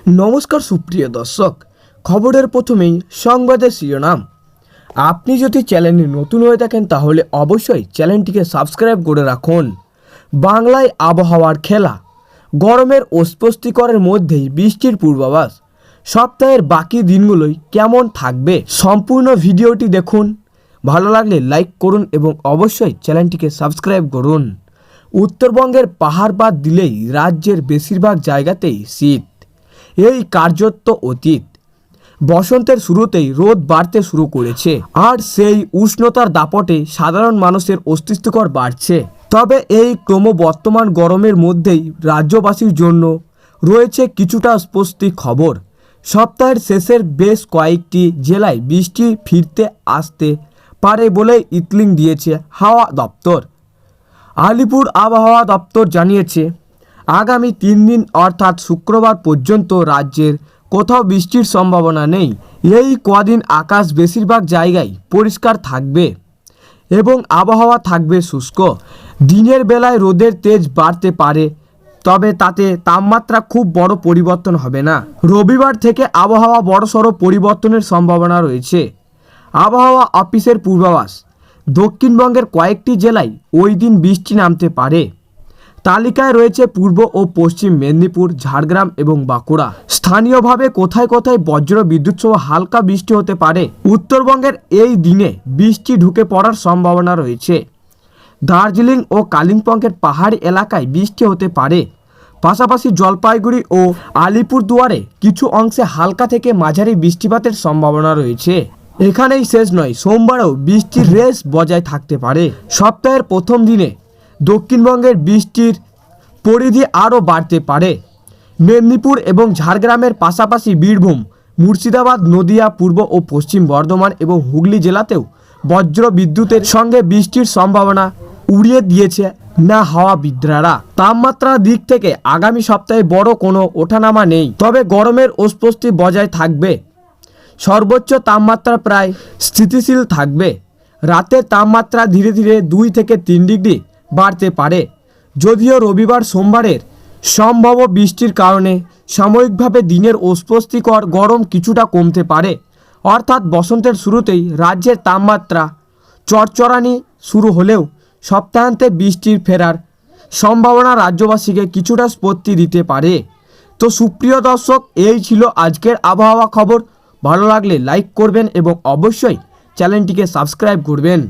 নমস্কার সুপ্রিয় দর্শক, খবরের প্রথমেই সংবাদের শিরোনাম। আপনি যদি চ্যানেলে নতুন হয়ে থাকেন তাহলে অবশ্যই চ্যানেলটিকে সাবস্ক্রাইব করে রাখুন। বাংলায় আবহাওয়ার খেলা, গরমের অস্বস্তিকরের মধ্যেই বৃষ্টির পূর্বাভাস। সপ্তাহের বাকি দিনগুলোই কেমন থাকবে সম্পূর্ণ ভিডিওটি দেখুন। ভালো লাগলে লাইক করুন এবং অবশ্যই চ্যানেলটিকে সাবস্ক্রাইব করুন। উত্তরবঙ্গের পাহাড় বাদ দিলেই রাজ্যের বেশিরভাগ জায়গাতেই শীত। এই কার্যত অতীত। বসন্তের শুরুতেই রোদ বাড়তে শুরু করেছে, আর সেই উষ্ণতার দাপটে সাধারণ মানুষের অস্বস্তিকর বাড়ছে। তবে এই ক্রমবর্ধমান গরমের মধ্যেই রাজ্যবাসীর জন্য রয়েছে কিছুটা স্বস্তি খবর। সপ্তাহের শেষের বেশ কয়েকটি জেলায় বৃষ্টি ফিরতে আসতে পারে বলে ইতলিং দিয়েছে হাওয়া দপ্তর। আলিপুর আবহাওয়া দপ্তর জানিয়েছে, আগামী 3 দিন অর্থাৎ শুক্রবার পর্যন্ত রাজ্যের কোথাও বৃষ্টির সম্ভাবনা নেই। এই কদিন আকাশ বেশিরভাগ জায়গায় পরিষ্কার থাকবে এবং আবহাওয়া থাকবে শুষ্ক। দিনের বেলায় রোদের তেজ বাড়তে পারে, তবে তাতে তাপমাত্রা খুব বড় পরিবর্তন হবে না। রবিবার থেকে আবহাওয়া বড়সড় পরিবর্তনের সম্ভাবনা রয়েছে। আবহাওয়া অফিসের পূর্বাভাস, দক্ষিণবঙ্গের কয়েকটি জেলায় ওই দিন বৃষ্টি নামতে পারে। তালিকায় রয়েছে পূর্ব ও পশ্চিম মেদিনীপুর, ঝাড়গ্রাম এবং বাঁকুড়া। স্থানীয়ভাবে কোথায় কোথায় বজ্র বিদ্যুৎ সহ হালকা বৃষ্টি হতে পারে। উত্তরবঙ্গের এই দিনে বৃষ্টি ঢুকে পড়ার সম্ভাবনা রয়েছে। দার্জিলিং ও কালিম্পংয়ের পাহাড়ি এলাকায় বৃষ্টি হতে পারে। পাশাপাশি জলপাইগুড়ি ও আলিপুরদুয়ারে কিছু অংশে হালকা থেকে মাঝারি বৃষ্টিপাতের সম্ভাবনা রয়েছে। এখানেই শেষ নয়, সোমবারেও বৃষ্টির রেস বজায় থাকতে পারে। সপ্তাহের প্রথম দিনে দক্ষিণবঙ্গের বৃষ্টির পরিধি আরও বাড়তে পারে। মেদিনীপুর এবং ঝাড়গ্রামের পাশাপাশি বীরভূম, মুর্শিদাবাদ, নদিয়া, পূর্ব ও পশ্চিম বর্ধমান এবং হুগলি জেলাতেও বজ্র বিদ্যুতের সঙ্গে বৃষ্টির সম্ভাবনা উড়িয়ে দিয়েছে না হাওয়াবিদরা। তাপমাত্রার দিক থেকে আগামী সপ্তাহে বড় কোনো ওঠানামা নেই, তবে গরমের অস্বস্তি বজায় থাকবে। সর্বোচ্চ তাপমাত্রা প্রায় স্থিতিশীল থাকবে। রাতের তাপমাত্রা ধীরে ধীরে 2 থেকে 3 ডিগ্রি বাড়তে পারে, যদিও রবিবার সোমবারের সম্ভাব্য বৃষ্টির কারণে সাময়িকভাবে দিনের অস্বস্তিকর গরম কিছুটা কমতে পারে। অর্থাৎ বসন্তের শুরুতেই রাজ্যের তাপমাত্রা চড়চড়ানি শুরু হলেও সপ্তাহান্তে বৃষ্টির ফেরার সম্ভাবনা রাজ্যবাসীকে কিছুটা স্বস্তি দিতে পারে। তো সুপ্রিয় দর্শক, এই ছিল আজকের আবহাওয়া খবর। ভালো লাগলে লাইক করবেন এবং অবশ্যই চ্যানেলটিকে সাবস্ক্রাইব করবেন।